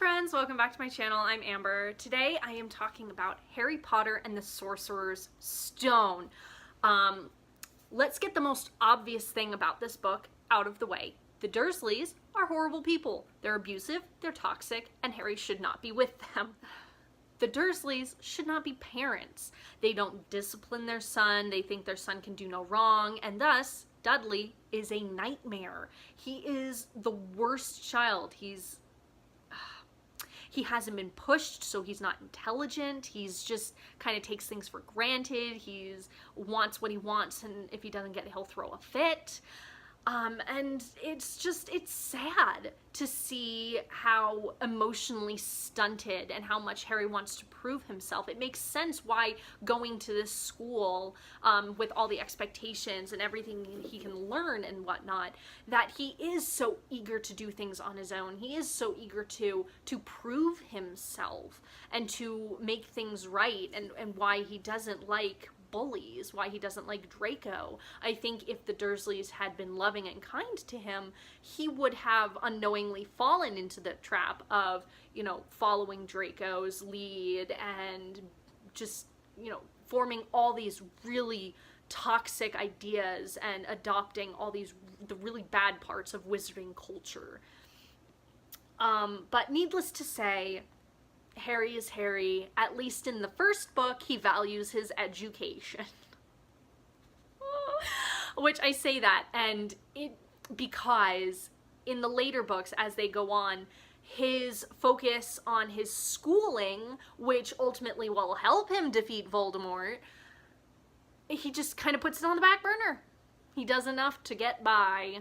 friends, welcome back to my channel. I'm Amber. Today I am talking about Harry Potter and the Sorcerer's Stone. Let's get the most obvious thing about this book out of the way. The Dursleys are horrible people. They're abusive, they're toxic, and Harry should not be with them. The Dursleys should not be parents. They don't discipline their son, they think their son can do no wrong, and thus Dudley is a nightmare. He is the worst child. He hasn't been pushed, so he's not intelligent. He's just kind of takes things for granted. Wants what he wants, and if he doesn't get it, he'll throw a fit. And it's sad to see how emotionally stunted and how much Harry wants to prove himself. It makes sense why going to this school with all the expectations and everything he can learn and whatnot, that he is so eager to do things on his own. He is so eager to prove himself and to make things right, and why he doesn't like bullies, why he doesn't like Draco. I think if the Dursleys had been loving and kind to him, he would have unknowingly fallen into the trap of, following Draco's lead and just, forming all these really toxic ideas and adopting all the really bad parts of wizarding culture. But needless to say, Harry is Harry. At least in the first book, he values his education. Which I say that, and because in the later books, as they go on, his focus on his schooling, which ultimately will help him defeat Voldemort, he just kind of puts it on the back burner. He does enough to get by.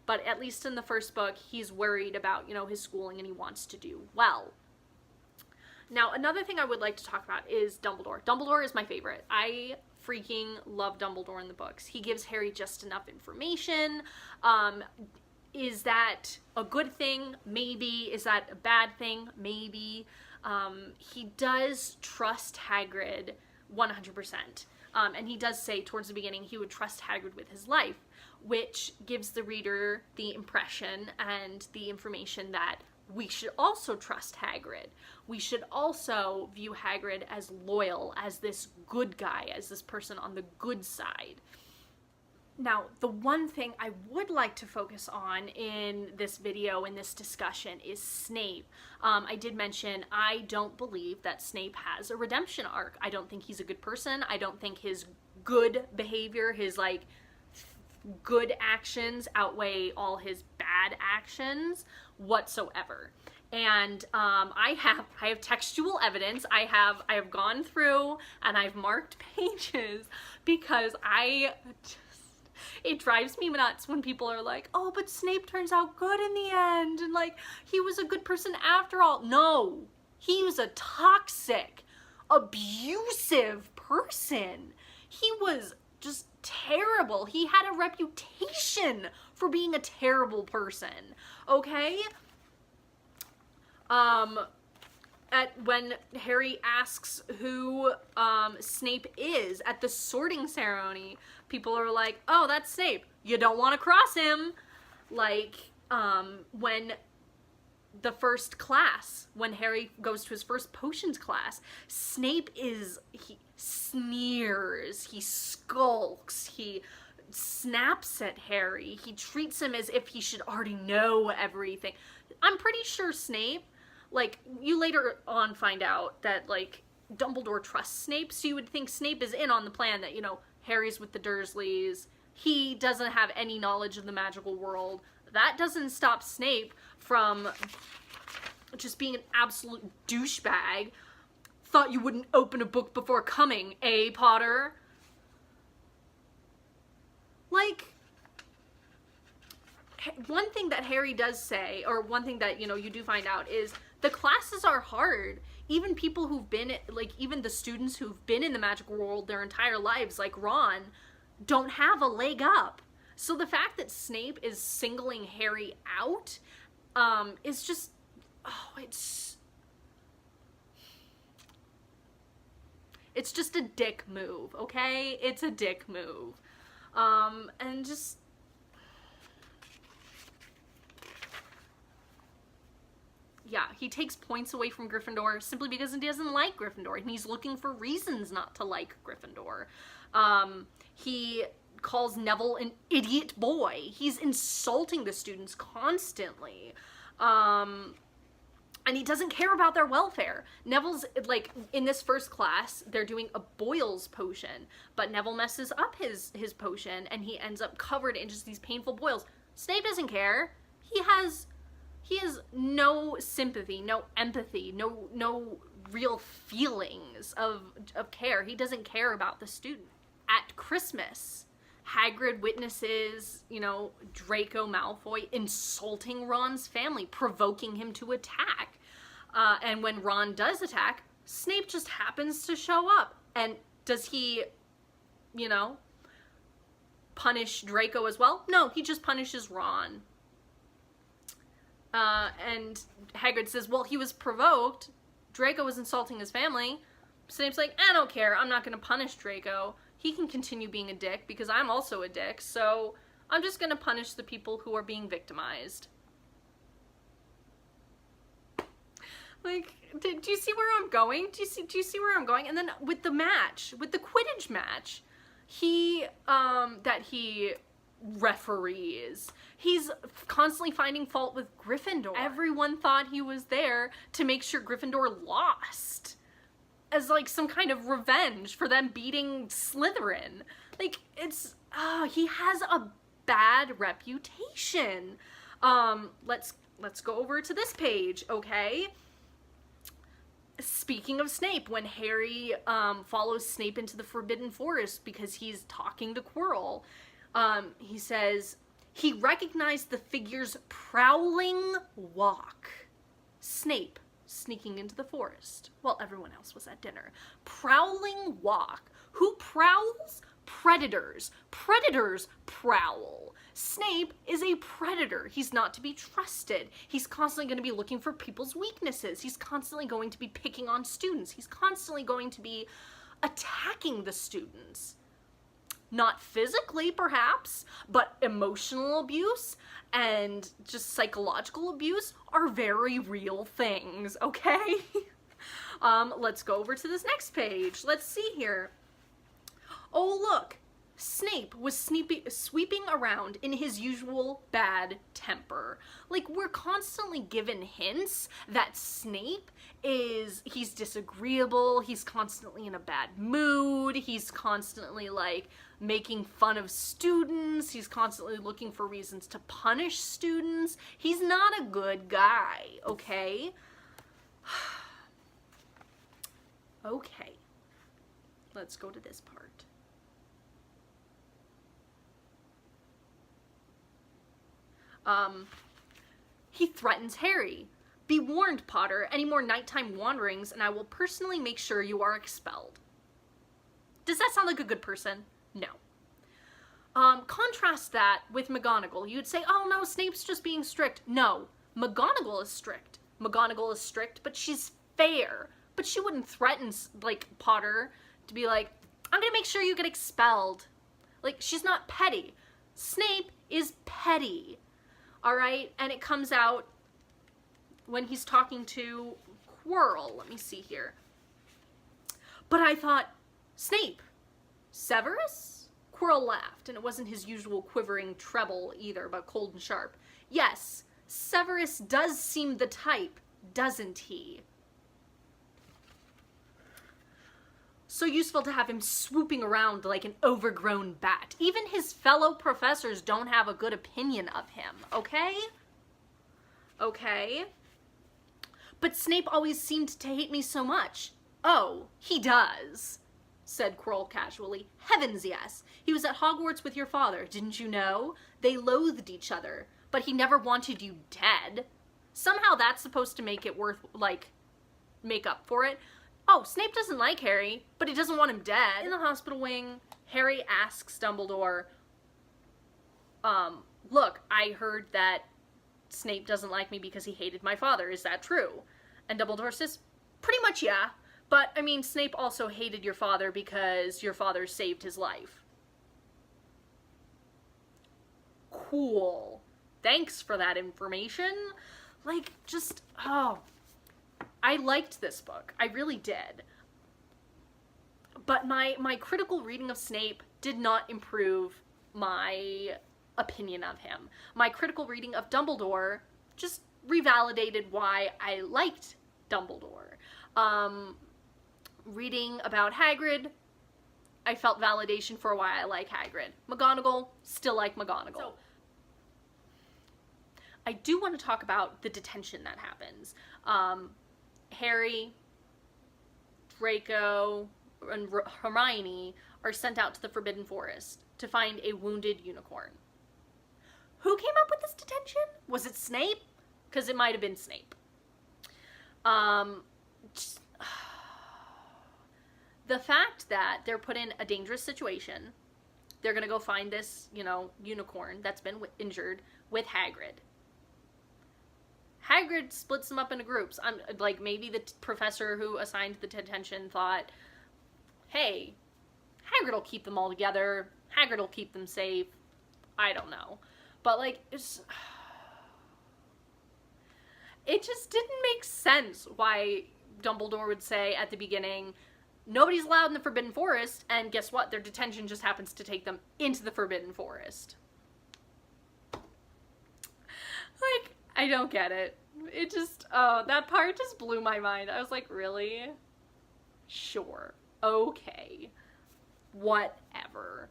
But at least in the first book, he's worried about, his schooling, and he wants to do well. Now, another thing I would like to talk about is Dumbledore. Dumbledore is my favorite. I freaking love Dumbledore in the books. He gives Harry just enough information. Is that a good thing? Maybe. Is that a bad thing? Maybe. He does trust Hagrid 100%. And he does say towards the beginning he would trust Hagrid with his life, which gives the reader the impression and the information that we should also trust Hagrid. We should also view Hagrid as loyal, as this good guy, as this person on the good side. Now, the one thing I would like to focus on in this video, in this discussion, is Snape. I did mention I don't believe that Snape has a redemption arc. I don't think he's a good person. I don't think his good behavior, his good actions outweigh all his bad actions whatsoever. And I have textual evidence. I have gone through and I've marked pages because it drives me nuts when people are like, oh, but Snape turns out good in the end, and he was a good person after all. No, he was a toxic, abusive person. He was just terrible. He had a reputation for being a terrible person, okay? When Harry asks who Snape is at the sorting ceremony, people are like, oh, that's Snape. You don't want to cross him. When the first class, when Harry goes to his first potions class, Snape he sneers, he skulks, he snaps at Harry, he treats him as if he should already know everything. I'm pretty sure Snape, you later on find out that, Dumbledore trusts Snape, so you would think Snape is in on the plan that, Harry's with the Dursleys, he doesn't have any knowledge of the magical world. That doesn't stop Snape from just being an absolute douchebag. Thought you wouldn't open a book before coming, eh, Potter? One thing that Harry does say, or one thing that, you do find out, is the classes are hard. Even people who've been, even the students who've been in the magical world their entire lives, like Ron, don't have a leg up. So the fact that Snape is singling Harry out is just, it's just a dick move, okay? It's a dick move. And just, yeah, he takes points away from Gryffindor simply because he doesn't like Gryffindor, and he's looking for reasons not to like Gryffindor. He calls Neville an idiot boy. He's insulting the students constantly. And he doesn't care about their welfare. Neville's, like, in this first class, they're doing a boils potion, but Neville messes up his potion, and he ends up covered in just these painful boils. Snape doesn't care. He has no sympathy, no empathy, no real feelings of care. He doesn't care about the student. At Christmas, Hagrid witnesses, you know, Draco Malfoy insulting Ron's family, provoking him to attack. And when Ron does attack, Snape just happens to show up. And does he, you know, punish Draco as well? No, he just punishes Ron. And Hagrid says, well, he was provoked. Draco was insulting his family. Snape's like, I don't care. I'm not going to punish Draco. He can continue being a dick because I'm also a dick. So I'm just going to punish the people who are being victimized. Like, do you see where I'm going? Do you see where I'm going? And then with the match, with the Quidditch match, that he referees, he's constantly finding fault with Gryffindor. Everyone thought he was there to make sure Gryffindor lost, as like some kind of revenge for them beating Slytherin. Like, it's, he has a bad reputation. Let's go over to this page, okay? Speaking of Snape, when Harry follows Snape into the Forbidden Forest because he's talking to Quirrell, he says, he recognized the figure's prowling walk. Snape sneaking into the forest while everyone else was at dinner. Prowling walk. Who prowls? Predators. Predators prowl. Snape is a predator. He's not to be trusted. He's constantly going to be looking for people's weaknesses. He's constantly going to be picking on students. He's constantly going to be attacking the students. Not physically, perhaps, but emotional abuse and just psychological abuse are very real things, okay? Let's go over to this next page. Let's see here. Oh, look. Snape was sweeping around in his usual bad temper. Like, we're constantly given hints that Snape he's disagreeable, he's constantly in a bad mood, he's constantly, like, making fun of students, he's constantly looking for reasons to punish students. He's not a good guy, okay? Okay. Let's go to this part. He threatens Harry. Be warned, Potter, any more nighttime wanderings and I will personally make sure you are expelled. Does that sound like a good person? No. Contrast that with McGonagall. You'd say, oh no, Snape's just being strict. No, McGonagall is strict. McGonagall is strict, but she's fair. But she wouldn't threaten, like, Potter to be like, I'm gonna make sure you get expelled. Like, she's not petty. Snape is petty. Alright, and it comes out when he's talking to Quirrell. Let me see here. But I thought, Snape, Severus? Quirrell laughed, and it wasn't his usual quivering treble either, but cold and sharp. Yes, Severus does seem the type, doesn't he? So useful to have him swooping around like an overgrown bat. Even his fellow professors don't have a good opinion of him, okay? Okay. But Snape always seemed to hate me so much. Oh, he does, said Quirrell casually. Heavens, yes. He was at Hogwarts with your father, didn't you know? They loathed each other, but he never wanted you dead. Somehow that's supposed to make it worth, like, make up for it. Oh, Snape doesn't like Harry, but he doesn't want him dead. In the hospital wing, Harry asks Dumbledore, look, I heard that Snape doesn't like me because he hated my father. Is that true? And Dumbledore says, pretty much, yeah. But, I mean, Snape also hated your father because your father saved his life. Cool. Thanks for that information. Like, just, oh. I liked this book. I really did. But my critical reading of Snape did not improve my opinion of him. My critical reading of Dumbledore just revalidated why I liked Dumbledore. Reading about Hagrid, I felt validation for why I like Hagrid. McGonagall, still like McGonagall. So, I do want to talk about the detention that happens. Harry, Draco, and Hermione are sent out to the Forbidden Forest to find a wounded unicorn. Who came up with this detention? Was it Snape? Because it might have been Snape. The fact that they're put in a dangerous situation, they're going to go find this, unicorn that's been injured with Hagrid. Hagrid splits them up into groups. Maybe the professor who assigned the detention thought, hey, Hagrid will keep them all together. Hagrid will keep them safe. I don't know. But, it just didn't make sense why Dumbledore would say at the beginning, nobody's allowed in the Forbidden Forest, and guess what? Their detention just happens to take them into the Forbidden Forest. I don't get it. It just, that part just blew my mind. I was like, really? Sure. Okay. Whatever.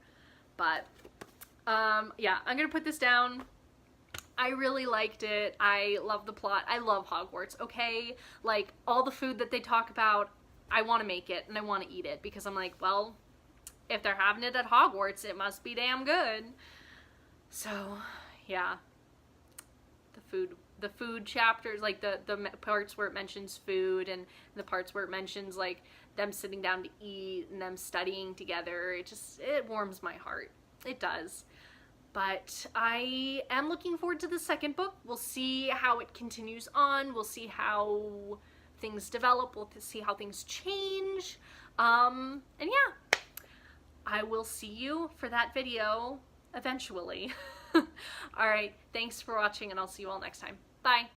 But, yeah, I'm gonna put this down. I really liked it. I love the plot. I love Hogwarts, okay? All the food that they talk about, I want to make it, and I want to eat it, because I'm like, well, if they're having it at Hogwarts, it must be damn good. So, yeah. The food chapters, the parts where it mentions food, and the parts where it mentions, them sitting down to eat, and them studying together, it warms my heart. It does. But I am looking forward to the second book. We'll see how it continues on. We'll see how things develop. We'll see how things change. And yeah, I will see you for that video eventually. Alright, thanks for watching, and I'll see you all next time. Bye!